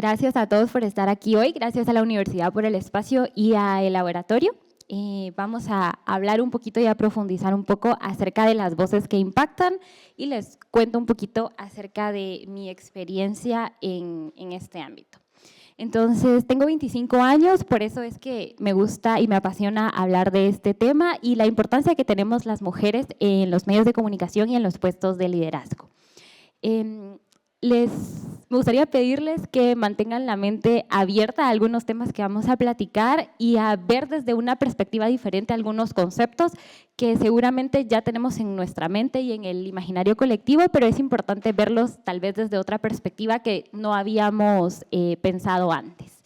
Gracias a todos por estar aquí hoy, gracias a la universidad por el espacio y al laboratorio. Vamos a hablar un poquito y a profundizar un poco acerca de las voces que impactan y les cuento un poquito acerca de mi experiencia en este ámbito. Entonces, tengo 25 años, por eso es que me gusta y me apasiona hablar de este tema y la importancia que tenemos las mujeres en los medios de comunicación y en los puestos de liderazgo. Me gustaría pedirles que mantengan la mente abierta a algunos temas que vamos a platicar y a ver desde una perspectiva diferente algunos conceptos que seguramente ya tenemos en nuestra mente y en el imaginario colectivo, pero es importante verlos tal vez desde otra perspectiva que no habíamos pensado antes.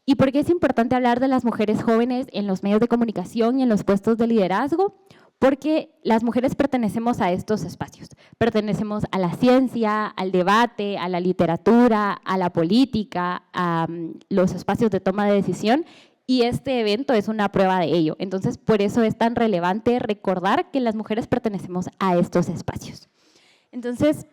¿Y por qué es importante hablar de las mujeres jóvenes en los medios de comunicación y en los puestos de liderazgo? Porque las mujeres pertenecemos a estos espacios, pertenecemos a la ciencia, al debate, a la literatura, a la política, a los espacios de toma de decisión, y este evento es una prueba de ello. Entonces, por eso es tan relevante recordar que las mujeres pertenecemos a estos espacios. Entonces,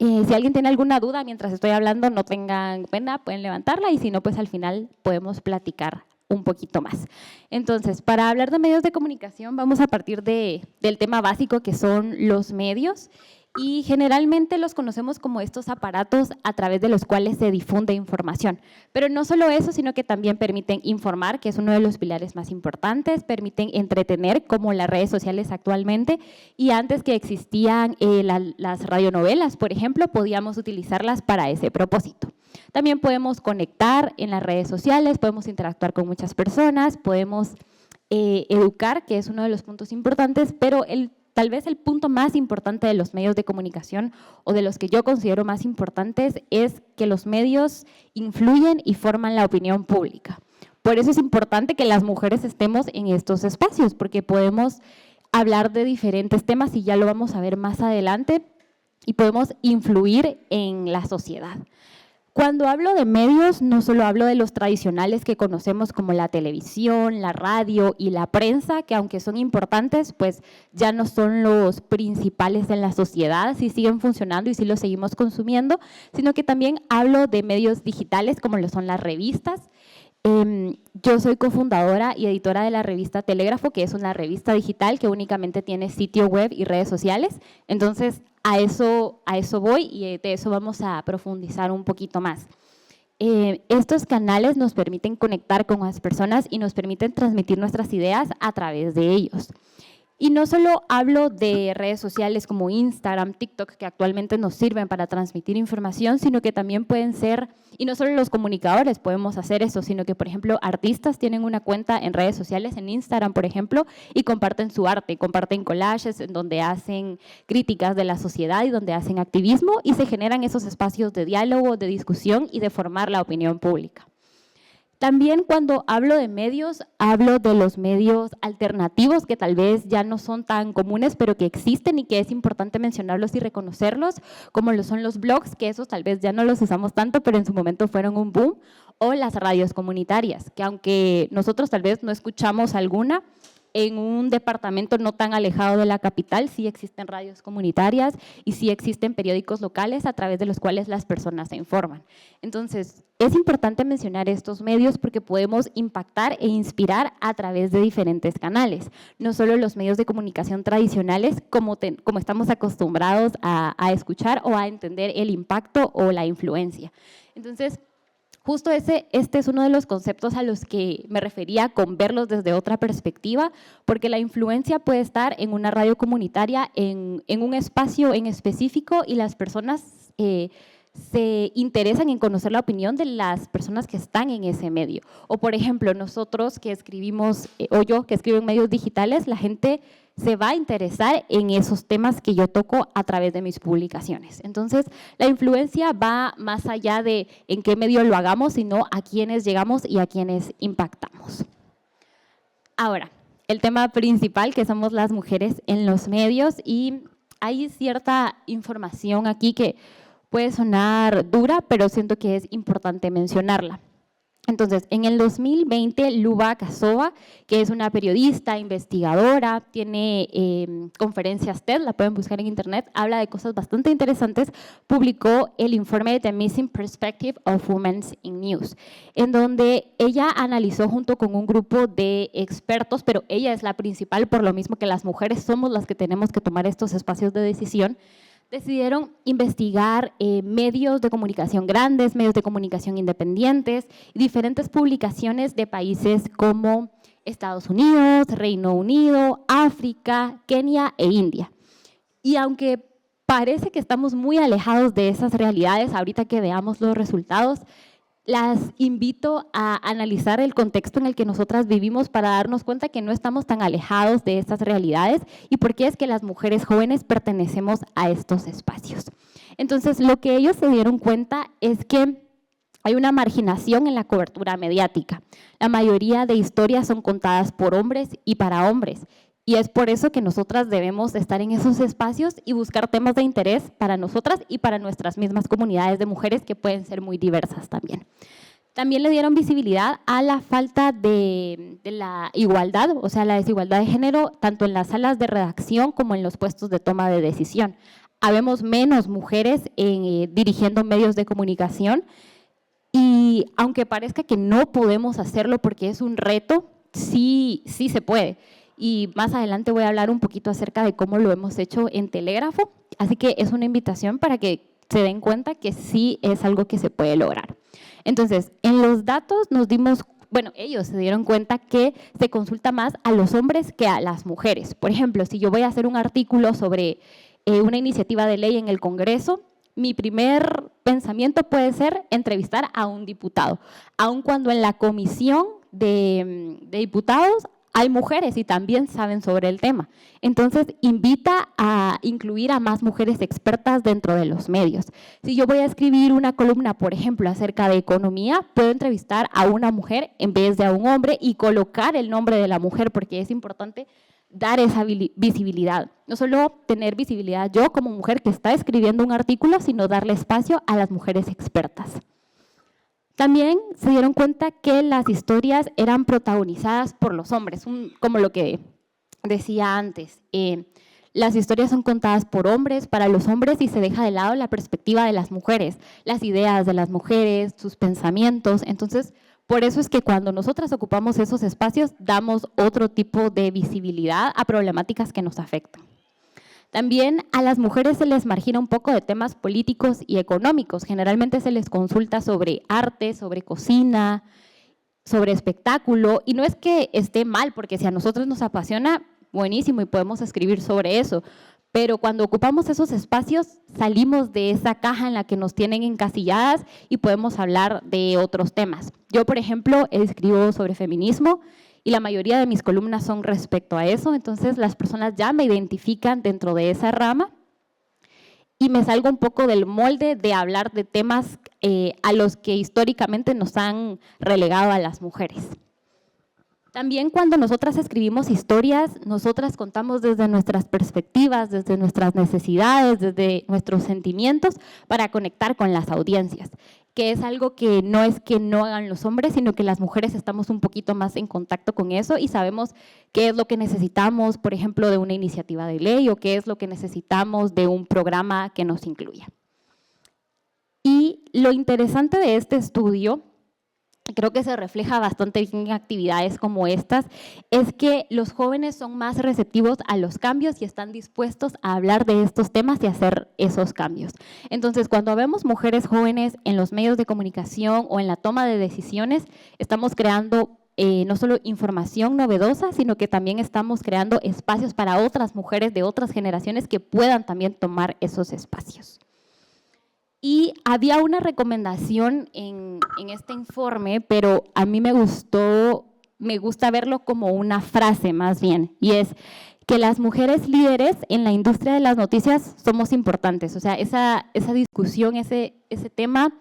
si alguien tiene alguna duda mientras estoy hablando, no tengan pena, pueden levantarla, y si no, pues al final podemos platicar un poquito más. Entonces, para hablar de medios de comunicación, vamos a partir del tema básico que son los medios, y generalmente los conocemos como estos aparatos a través de los cuales se difunde información. Pero no solo eso, sino que también permiten informar, que es uno de los pilares más importantes, permiten entretener, como las redes sociales actualmente, y antes que existían las radionovelas, por ejemplo, podíamos utilizarlas para ese propósito. También podemos conectar en las redes sociales, podemos interactuar con muchas personas, podemos educar, que es uno de los puntos importantes, pero tal vez el punto más importante de los medios de comunicación, o de los que yo considero más importantes, es que los medios influyen y forman la opinión pública. Por eso es importante que las mujeres estemos en estos espacios, porque podemos hablar de diferentes temas, y ya lo vamos a ver más adelante, y podemos influir en la sociedad. Cuando hablo de medios, no solo hablo de los tradicionales que conocemos como la televisión, la radio y la prensa, que aunque son importantes, pues ya no son los principales en la sociedad, sí siguen funcionando y sí los seguimos consumiendo, sino que también hablo de medios digitales como lo son las revistas. Yo soy cofundadora y editora de la revista Telégrafo, que es una revista digital que únicamente tiene sitio web y redes sociales. Entonces, a eso voy, y de eso vamos a profundizar un poquito más. Estos canales nos permiten conectar con las personas y nos permiten transmitir nuestras ideas a través de ellos. Y no solo hablo de redes sociales como Instagram, TikTok, que actualmente nos sirven para transmitir información, sino que también pueden ser, y no solo los comunicadores podemos hacer eso, sino que, por ejemplo, artistas tienen una cuenta en redes sociales, en Instagram, por ejemplo, y comparten su arte, comparten collages en donde hacen críticas de la sociedad y donde hacen activismo, y se generan esos espacios de diálogo, de discusión y de formar la opinión pública. También cuando hablo de medios, hablo de los medios alternativos que tal vez ya no son tan comunes, pero que existen y que es importante mencionarlos y reconocerlos, como lo son los blogs, que esos tal vez ya no los usamos tanto, pero en su momento fueron un boom, o las radios comunitarias, que aunque nosotros tal vez no escuchamos alguna, en un departamento no tan alejado de la capital sí existen radios comunitarias y sí existen periódicos locales a través de los cuales las personas se informan. Entonces, es importante mencionar estos medios porque podemos impactar e inspirar a través de diferentes canales, no solo los medios de comunicación tradicionales como estamos acostumbrados a escuchar o a entender el impacto o la influencia. Entonces, justo este es uno de los conceptos a los que me refería con verlos desde otra perspectiva, porque la influencia puede estar en una radio comunitaria, en un espacio en específico, y las personas se interesan en conocer la opinión de las personas que están en ese medio. O por ejemplo, nosotros que escribimos, o yo que escribo en medios digitales, la gente se va a interesar en esos temas que yo toco a través de mis publicaciones. Entonces, la influencia va más allá de en qué medio lo hagamos, sino a quiénes llegamos y a quiénes impactamos. Ahora, el tema principal, que somos las mujeres en los medios, y hay cierta información aquí que puede sonar dura, pero siento que es importante mencionarla. Entonces, en el 2020, Luba Kasova, que es una periodista, investigadora, tiene conferencias TED, la pueden buscar en internet, habla de cosas bastante interesantes, publicó el informe The Missing Perspective of Women in News, en donde ella analizó junto con un grupo de expertos, pero ella es la principal, por lo mismo que las mujeres somos las que tenemos que tomar estos espacios de decisión. Decidieron investigar medios de comunicación grandes, medios de comunicación independientes, diferentes publicaciones de países como Estados Unidos, Reino Unido, África, Kenia e India. Y aunque parece que estamos muy alejados de esas realidades, ahorita que veamos los resultados, las invito a analizar el contexto en el que nosotras vivimos para darnos cuenta que no estamos tan alejados de estas realidades y por qué es que las mujeres jóvenes pertenecemos a estos espacios. Entonces, lo que ellos se dieron cuenta es que hay una marginación en la cobertura mediática. La mayoría de historias son contadas por hombres y para hombres. Y es por eso que nosotras debemos estar en esos espacios y buscar temas de interés para nosotras y para nuestras mismas comunidades de mujeres que pueden ser muy diversas también. También le dieron visibilidad a la falta de la igualdad, o sea, la desigualdad de género, tanto en las salas de redacción como en los puestos de toma de decisión. Habemos menos mujeres dirigiendo medios de comunicación y aunque parezca que no podemos hacerlo porque es un reto, sí se puede. Y más adelante voy a hablar un poquito acerca de cómo lo hemos hecho en Telégrafo, así que es una invitación para que se den cuenta que sí es algo que se puede lograr. Entonces, en los datos nos dimos, bueno, ellos se dieron cuenta que se consulta más a los hombres que a las mujeres. Por ejemplo, si yo voy a hacer un artículo sobre una iniciativa de ley en el Congreso, mi primer pensamiento puede ser entrevistar a un diputado, aun cuando en la comisión de diputados hay mujeres y también saben sobre el tema. Entonces, invita a incluir a más mujeres expertas dentro de los medios. Si yo voy a escribir una columna, por ejemplo, acerca de economía, puedo entrevistar a una mujer en vez de a un hombre y colocar el nombre de la mujer, porque es importante dar esa visibilidad. No solo tener visibilidad yo como mujer que está escribiendo un artículo, sino darle espacio a las mujeres expertas. También se dieron cuenta que las historias eran protagonizadas por los hombres, como lo que decía antes. Las historias son contadas por hombres, para los hombres, y se deja de lado la perspectiva de las mujeres, las ideas de las mujeres, sus pensamientos. Entonces, por eso es que cuando nosotras ocupamos esos espacios, damos otro tipo de visibilidad a problemáticas que nos afectan. También a las mujeres se les margina un poco de temas políticos y económicos. Generalmente se les consulta sobre arte, sobre cocina, sobre espectáculo. Y no es que esté mal, porque si a nosotros nos apasiona, buenísimo y podemos escribir sobre eso. Pero cuando ocupamos esos espacios, salimos de esa caja en la que nos tienen encasilladas y podemos hablar de otros temas. Yo, por ejemplo, escribo sobre feminismo y la mayoría de mis columnas son respecto a eso, entonces las personas ya me identifican dentro de esa rama y me salgo un poco del molde de hablar de temas a los que históricamente nos han relegado a las mujeres. También cuando nosotras escribimos historias, nosotras contamos desde nuestras perspectivas, desde nuestras necesidades, desde nuestros sentimientos para conectar con las audiencias, que es algo que no es que no hagan los hombres, sino que las mujeres estamos un poquito más en contacto con eso y sabemos qué es lo que necesitamos, por ejemplo, de una iniciativa de ley o qué es lo que necesitamos de un programa que nos incluya. Y lo interesante de este estudio, creo que se refleja bastante bien en actividades como estas, es que los jóvenes son más receptivos a los cambios y están dispuestos a hablar de estos temas y hacer esos cambios. Entonces, cuando vemos mujeres jóvenes en los medios de comunicación o en la toma de decisiones, estamos creando no solo información novedosa, sino que también estamos creando espacios para otras mujeres de otras generaciones que puedan también tomar esos espacios. Y había una recomendación en este informe, pero a mí me gusta verlo como una frase más bien, y es que las mujeres líderes en la industria de las noticias somos importantes. O sea, esa discusión, ese tema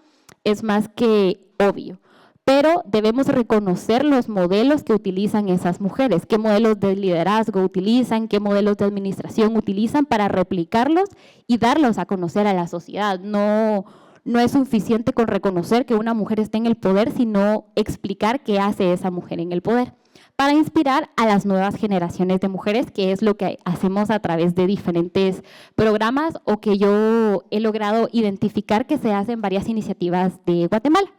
es más que obvio. Pero debemos reconocer los modelos que utilizan esas mujeres, qué modelos de liderazgo utilizan, qué modelos de administración utilizan para replicarlos y darlos a conocer a la sociedad. No no es suficiente con reconocer que una mujer esté en el poder, sino explicar qué hace esa mujer en el poder, para inspirar a las nuevas generaciones de mujeres, que es lo que hacemos a través de diferentes programas o que yo he logrado identificar que se hacen varias iniciativas de Guatemala.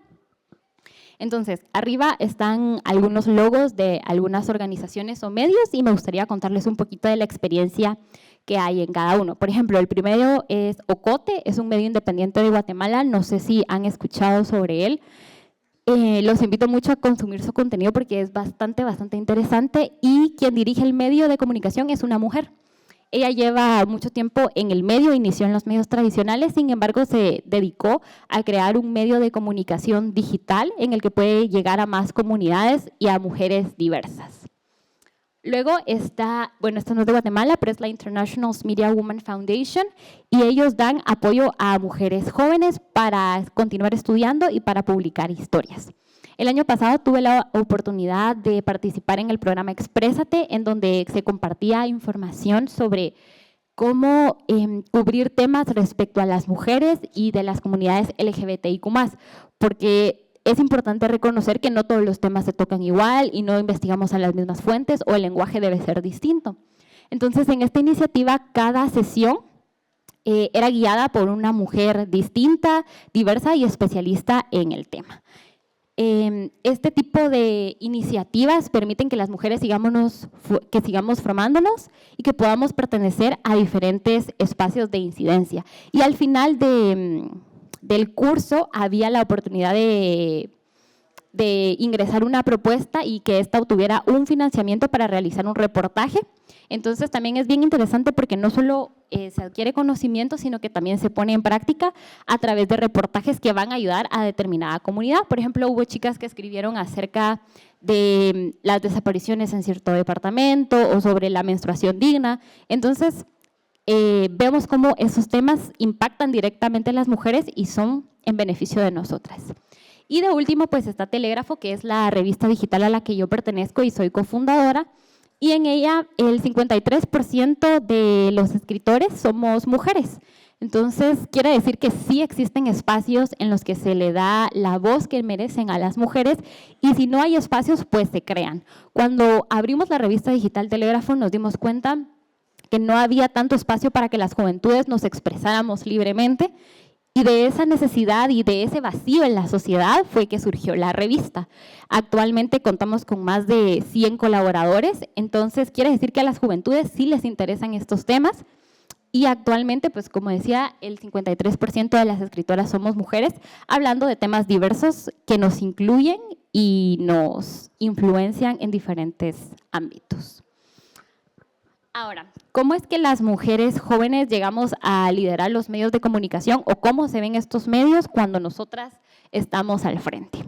Entonces, arriba están algunos logos de algunas organizaciones o medios y me gustaría contarles un poquito de la experiencia que hay en cada uno. Por ejemplo, el primero es Ocote, es un medio independiente de Guatemala, no sé si han escuchado sobre él. Los invito mucho a consumir su contenido porque es bastante interesante y quien dirige el medio de comunicación es una mujer. Ella lleva mucho tiempo en el medio, inició en los medios tradicionales, sin embargo se dedicó a crear un medio de comunicación digital en el que puede llegar a más comunidades y a mujeres diversas. Luego está, bueno, esto no es de Guatemala, pero es la International Media Women Foundation y ellos dan apoyo a mujeres jóvenes para continuar estudiando y para publicar historias. El año pasado tuve la oportunidad de participar en el programa Exprésate, en donde se compartía información sobre cómo cubrir temas respecto a las mujeres y de las comunidades LGBTIQ+, porque es importante reconocer que no todos los temas se tocan igual y no investigamos a las mismas fuentes o el lenguaje debe ser distinto. Entonces, en esta iniciativa, cada sesión era guiada por una mujer distinta, diversa y especialista en el tema. Este tipo de iniciativas permiten que las mujeres sigamos formándonos y que podamos pertenecer a diferentes espacios de incidencia. Y al final del curso había la oportunidad de ingresar una propuesta y que ésta obtuviera un financiamiento para realizar un reportaje. Entonces también es bien interesante porque no solo se adquiere conocimiento, sino que también se pone en práctica a través de reportajes que van a ayudar a determinada comunidad. Por ejemplo, hubo chicas que escribieron acerca de las desapariciones en cierto departamento o sobre la menstruación digna. Entonces, vemos cómo esos temas impactan directamente a las mujeres y son en beneficio de nosotras. Y de último, pues está Telégrafo, que es la revista digital a la que yo pertenezco y soy cofundadora. Y en ella el 53% de los escritores somos mujeres. Entonces, quiere decir que sí existen espacios en los que se le da la voz que merecen a las mujeres y si no hay espacios, pues se crean. Cuando abrimos la revista digital Telégrafo nos dimos cuenta que no había tanto espacio para que las juventudes nos expresáramos libremente y de esa necesidad y de ese vacío en la sociedad fue que surgió la revista. Actualmente contamos con más de 100 colaboradores, entonces quiere decir que a las juventudes sí les interesan estos temas y actualmente, pues como decía, el 53% de las escritoras somos mujeres, hablando de temas diversos que nos incluyen y nos influencian en diferentes ámbitos. Ahora, ¿cómo es que las mujeres jóvenes llegamos a liderar los medios de comunicación o cómo se ven estos medios cuando nosotras estamos al frente?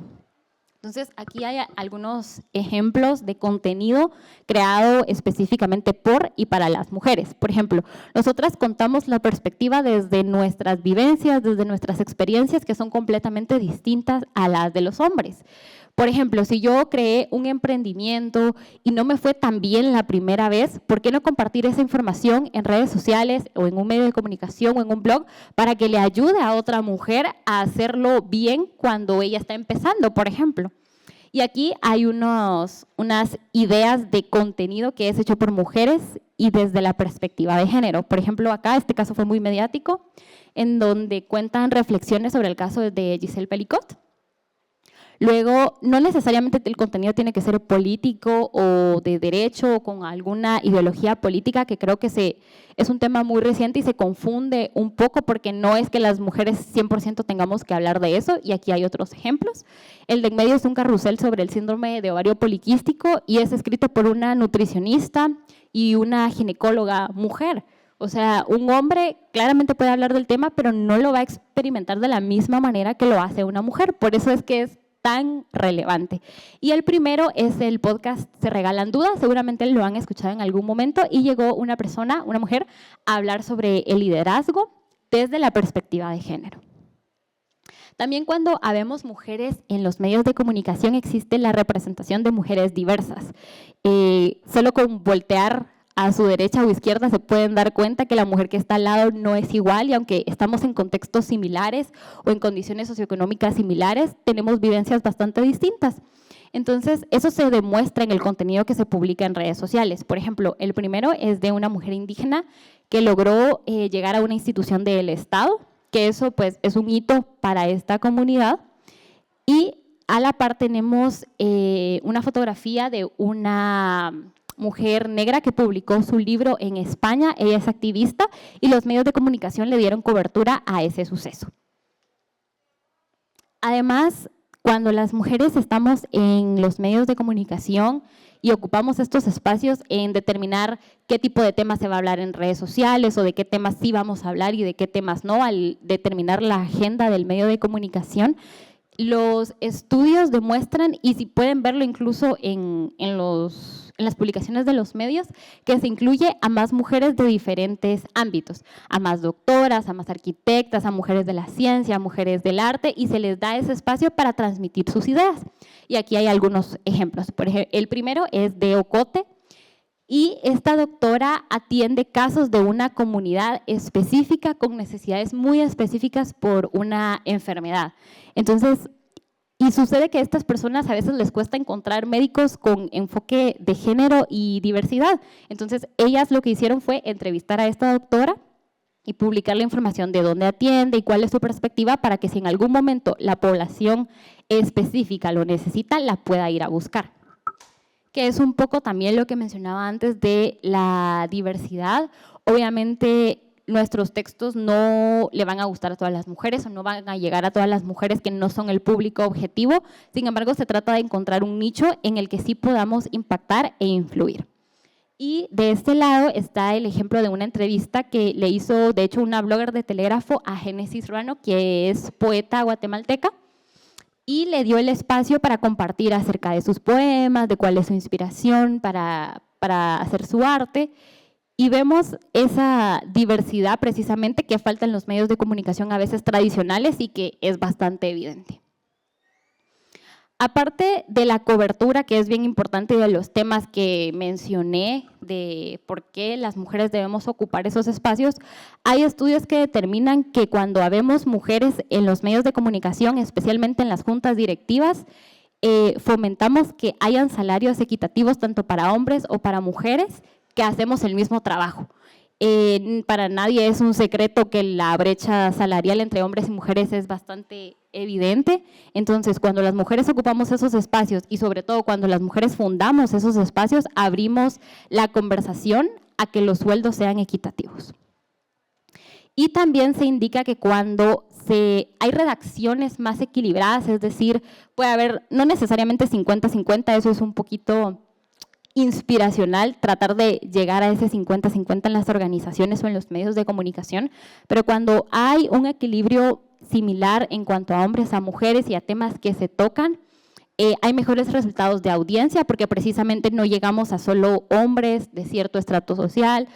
Entonces, aquí hay algunos ejemplos de contenido creado específicamente por y para las mujeres. Por ejemplo, nosotras contamos la perspectiva desde nuestras vivencias, desde nuestras experiencias que son completamente distintas a las de los hombres. Por ejemplo, si yo creé un emprendimiento y no me fue tan bien la primera vez, ¿por qué no compartir esa información en redes sociales o en un medio de comunicación o en un blog para que le ayude a otra mujer a hacerlo bien cuando ella está empezando, por ejemplo? Y aquí hay unas ideas de contenido que es hecho por mujeres y desde la perspectiva de género. Por ejemplo, acá este caso fue muy mediático, en donde cuentan reflexiones sobre el caso de Giselle Pelicot. Luego, no necesariamente el contenido tiene que ser político o de derecho o con alguna ideología política, que creo que es un tema muy reciente y se confunde un poco porque no es que las mujeres 100% tengamos que hablar de eso, y aquí hay otros ejemplos. El de en medio es un carrusel sobre el síndrome de ovario poliquístico y es escrito por una nutricionista y una ginecóloga mujer. O sea, un hombre claramente puede hablar del tema, pero no lo va a experimentar de la misma manera que lo hace una mujer. Por eso es que es tan relevante. Y el primero es el podcast Se Regalan Dudas, seguramente lo han escuchado en algún momento, y llegó una persona, una mujer, a hablar sobre el liderazgo desde la perspectiva de género. También cuando habemos mujeres en los medios de comunicación existe la representación de mujeres diversas. Solo con voltear a su derecha o izquierda se pueden dar cuenta que la mujer que está al lado no es igual y aunque estamos en contextos similares o en condiciones socioeconómicas similares, tenemos vivencias bastante distintas. Entonces, eso se demuestra en el contenido que se publica en redes sociales. Por ejemplo, el primero es de una mujer indígena que logró llegar a una institución del Estado, que eso pues es un hito para esta comunidad. Y a la par tenemos una fotografía de una mujer negra que publicó su libro en España. Ella es activista y los medios de comunicación le dieron cobertura a ese suceso. Además, cuando las mujeres estamos en los medios de comunicación y ocupamos estos espacios en determinar qué tipo de temas se va a hablar en redes sociales o de qué temas sí vamos a hablar y de qué temas no, al determinar la agenda del medio de comunicación, los estudios demuestran, y si pueden verlo incluso en las publicaciones de los medios, que se incluye a más mujeres de diferentes ámbitos, a más doctoras, a más arquitectas, a mujeres de la ciencia, a mujeres del arte, y se les da ese espacio para transmitir sus ideas. Y aquí hay algunos ejemplos. Por ejemplo, el primero es de Ocote, y esta doctora atiende casos de una comunidad específica con necesidades muy específicas por una enfermedad. Entonces, y sucede que a estas personas a veces les cuesta encontrar médicos con enfoque de género y diversidad. Entonces, ellas lo que hicieron fue entrevistar a esta doctora y publicar la información de dónde atiende y cuál es su perspectiva para que si en algún momento la población específica lo necesita, la pueda ir a buscar. Que es un poco también lo que mencionaba antes de la diversidad. Obviamente, nuestros textos no le van a gustar a todas las mujeres o no van a llegar a todas las mujeres que no son el público objetivo. Sin embargo, se trata de encontrar un nicho en el que sí podamos impactar e influir. Y de este lado está el ejemplo de una entrevista que le hizo, de hecho, una blogger de Telégrafo a Génesis Ruano, que es poeta guatemalteca, y le dio el espacio para compartir acerca de sus poemas, de cuál es su inspiración para hacer su arte. Y vemos esa diversidad precisamente que falta en los medios de comunicación a veces tradicionales y que es bastante evidente. Aparte de la cobertura, que es bien importante, de los temas que mencioné, de por qué las mujeres debemos ocupar esos espacios, hay estudios que determinan que cuando habemos mujeres en los medios de comunicación, especialmente en las juntas directivas, fomentamos que hayan salarios equitativos tanto para hombres o para mujeres que hacemos el mismo trabajo. Para nadie es un secreto que la brecha salarial entre hombres y mujeres es bastante evidente. Entonces, cuando las mujeres ocupamos esos espacios y sobre todo cuando las mujeres fundamos esos espacios, abrimos la conversación a que los sueldos sean equitativos. Y también se indica que cuando hay redacciones más equilibradas, es decir, puede haber no necesariamente 50-50, eso es un poquito inspiracional, tratar de llegar a ese 50-50 en las organizaciones o en los medios de comunicación, pero cuando hay un equilibrio similar en cuanto a hombres, a mujeres y a temas que se tocan, hay mejores resultados de audiencia porque precisamente no llegamos a solo hombres de cierto estrato social,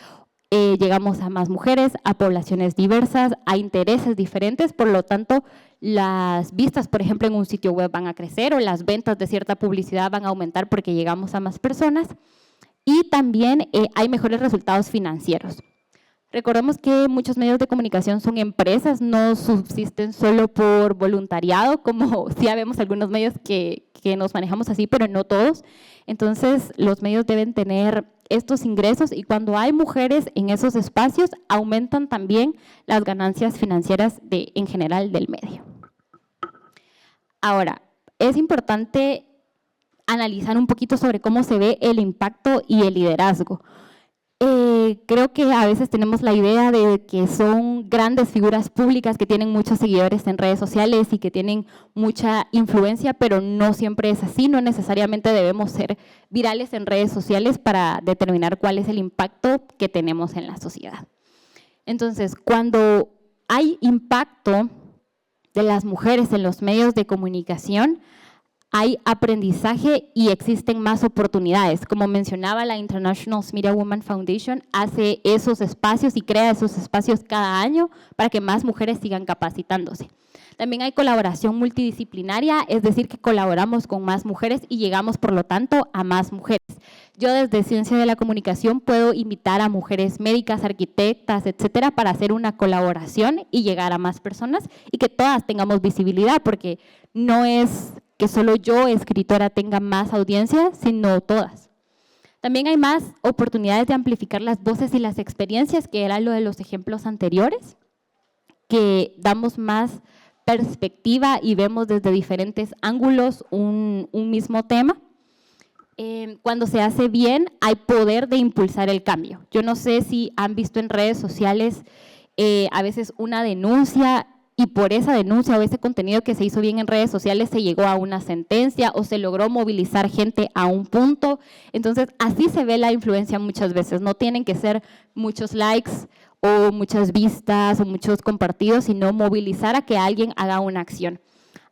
llegamos a más mujeres, a poblaciones diversas, a intereses diferentes, por lo tanto, las vistas, por ejemplo, en un sitio web van a crecer o las ventas de cierta publicidad van a aumentar porque llegamos a más personas y también hay mejores resultados financieros. Recordemos que muchos medios de comunicación son empresas, no subsisten solo por voluntariado, como sí habemos algunos medios que nos manejamos así, pero no todos. Entonces, los medios deben tener estos ingresos y cuando hay mujeres en esos espacios, aumentan también las ganancias financieras en general del medio. Ahora, es importante analizar un poquito sobre cómo se ve el impacto y el liderazgo. Creo que a veces tenemos la idea de que son grandes figuras públicas que tienen muchos seguidores en redes sociales y que tienen mucha influencia, pero no siempre es así, no necesariamente debemos ser virales en redes sociales para determinar cuál es el impacto que tenemos en la sociedad. Entonces, cuando hay impacto de las mujeres en los medios de comunicación, hay aprendizaje y existen más oportunidades. Como mencionaba, la International Media Women Foundation hace esos espacios y crea esos espacios cada año para que más mujeres sigan capacitándose. También hay colaboración multidisciplinaria, es decir, que colaboramos con más mujeres y llegamos, por lo tanto, a más mujeres. Yo desde Ciencia de la Comunicación puedo invitar a mujeres médicas, arquitectas, etcétera, para hacer una colaboración y llegar a más personas y que todas tengamos visibilidad, porque no es que solo yo, escritora, tenga más audiencia, sino todas. También hay más oportunidades de amplificar las voces y las experiencias, que era lo de los ejemplos anteriores, que damos más perspectiva y vemos desde diferentes ángulos un mismo tema. Cuando se hace bien, hay poder de impulsar el cambio. Yo no sé si han visto en redes sociales a veces una denuncia y por esa denuncia o ese contenido que se hizo bien en redes sociales se llegó a una sentencia o se logró movilizar gente a un punto. Entonces, así se ve la influencia muchas veces. No tienen que ser muchos likes o muchas vistas o muchos compartidos, sino movilizar a que alguien haga una acción.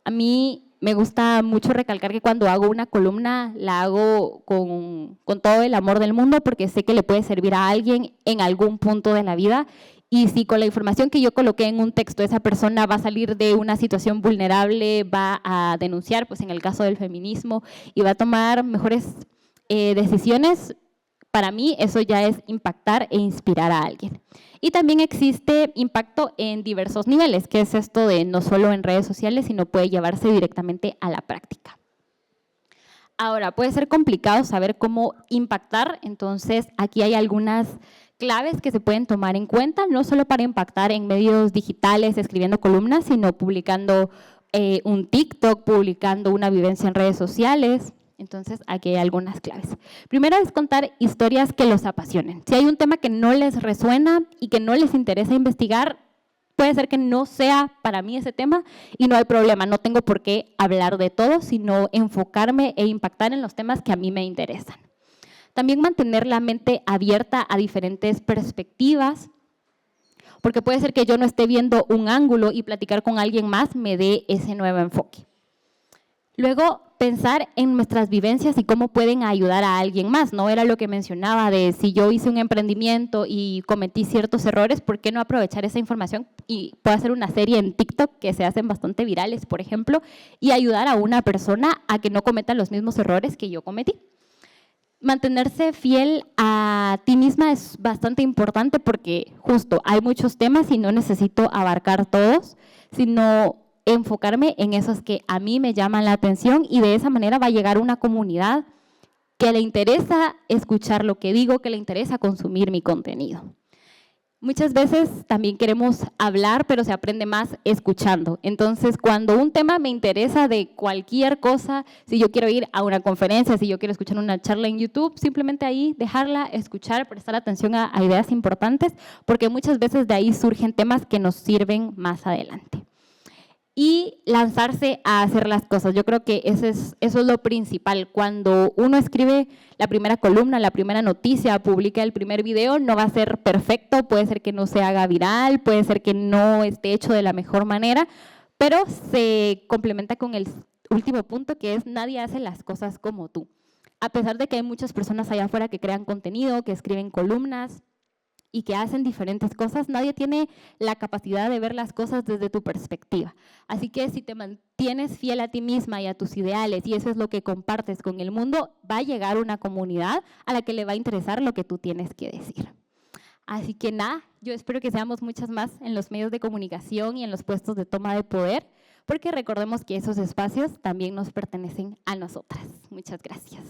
A mí me gusta mucho recalcar que cuando hago una columna la hago con todo el amor del mundo porque sé que le puede servir a alguien en algún punto de la vida. Y si con la información que yo coloqué en un texto esa persona va a salir de una situación vulnerable, va a denunciar, pues en el caso del feminismo, y va a tomar mejores decisiones, para mí eso ya es impactar e inspirar a alguien. Y también existe impacto en diversos niveles, que es esto de no solo en redes sociales, sino puede llevarse directamente a la práctica. Ahora, puede ser complicado saber cómo impactar, entonces aquí hay algunas claves que se pueden tomar en cuenta, no solo para impactar en medios digitales, escribiendo columnas, sino publicando un TikTok, publicando una vivencia en redes sociales. Entonces, aquí hay algunas claves. Primero es contar historias que los apasionen. Si hay un tema que no les resuena y que no les interesa investigar, puede ser que no sea para mí ese tema y no hay problema, no tengo por qué hablar de todo, sino enfocarme e impactar en los temas que a mí me interesan. También mantener la mente abierta a diferentes perspectivas, porque puede ser que yo no esté viendo un ángulo y platicar con alguien más me dé ese nuevo enfoque. Luego, pensar en nuestras vivencias y cómo pueden ayudar a alguien más, ¿no? Era lo que mencionaba de si yo hice un emprendimiento y cometí ciertos errores, ¿por qué no aprovechar esa información? Y puedo hacer una serie en TikTok que se hacen bastante virales, por ejemplo, y ayudar a una persona a que no cometa los mismos errores que yo cometí. Mantenerse fiel a ti misma es bastante importante porque justo hay muchos temas y no necesito abarcar todos, sino enfocarme en esos que a mí me llaman la atención y de esa manera va a llegar una comunidad que le interesa escuchar lo que digo, que le interesa consumir mi contenido. Muchas veces también queremos hablar, pero se aprende más escuchando. Entonces, cuando un tema me interesa de cualquier cosa, si yo quiero ir a una conferencia, si yo quiero escuchar una charla en YouTube, simplemente ahí dejarla, escuchar, prestar atención a ideas importantes, porque muchas veces de ahí surgen temas que nos sirven más adelante. Y lanzarse a hacer las cosas. Yo creo que eso es lo principal. Cuando uno escribe la primera columna, la primera noticia, publica el primer video, no va a ser perfecto, puede ser que no se haga viral, puede ser que no esté hecho de la mejor manera, pero se complementa con el último punto, que es nadie hace las cosas como tú. A pesar de que hay muchas personas allá afuera que crean contenido, que escriben columnas, y que hacen diferentes cosas, nadie tiene la capacidad de ver las cosas desde tu perspectiva. Así que si te mantienes fiel a ti misma y a tus ideales y eso es lo que compartes con el mundo, va a llegar una comunidad a la que le va a interesar lo que tú tienes que decir. Así que nada, yo espero que seamos muchas más en los medios de comunicación y en los puestos de toma de poder, porque recordemos que esos espacios también nos pertenecen a nosotras. Muchas gracias.